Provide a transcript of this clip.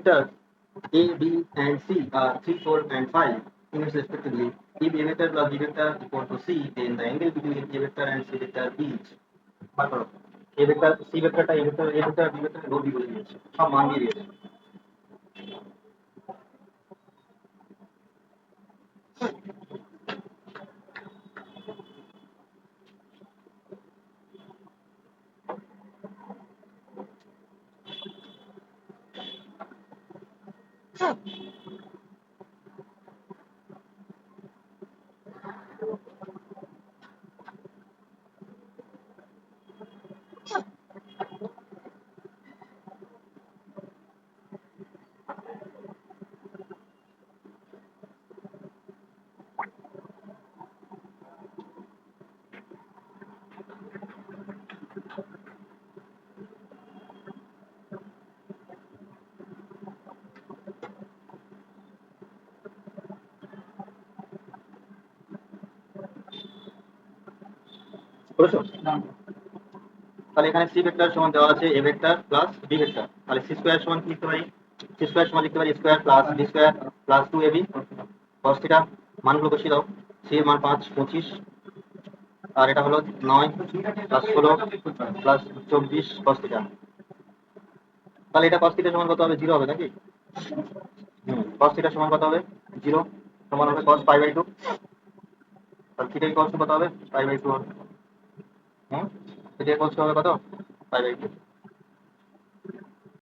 vectors A, B, and C are 3, 4, and 5 units respectively. If A vector plus B vector equal to C, then the angle between A vector and C vector is বার করো। A vector C vectorটা A vector B vector রো B বলে দিয়েছে, সব মান দিয়ে দিয়েছে। বুঝছো? তাহলে এখানে সি ভেক্টর সমান দেওয়া আছে A vector plus B vector, তাহলে সি স্কোয়ার সমান কি লিখতে পারি? সি স্কোয়ার সমান লিখতে পারি square plus B square plus 2ab cos theta. মানগুলো বসিয়ে দাও। সি এর মান 5 25, আর এটা হলো 9 প্লাস 16 প্লাস 24 cos থিটা। তাহলে এটা cos থিটা সমান কত হবে? 0 হবে নাকি? cos থিটা সমান কত হবে? 0 সমান হবে cos পাই বাই 2। তাহলে থিটা ইকুয়ালস টু কত হবে? পাই বাই 2 হবে। এটা ইকুয়ালস টু হবে কত? Pi by 2।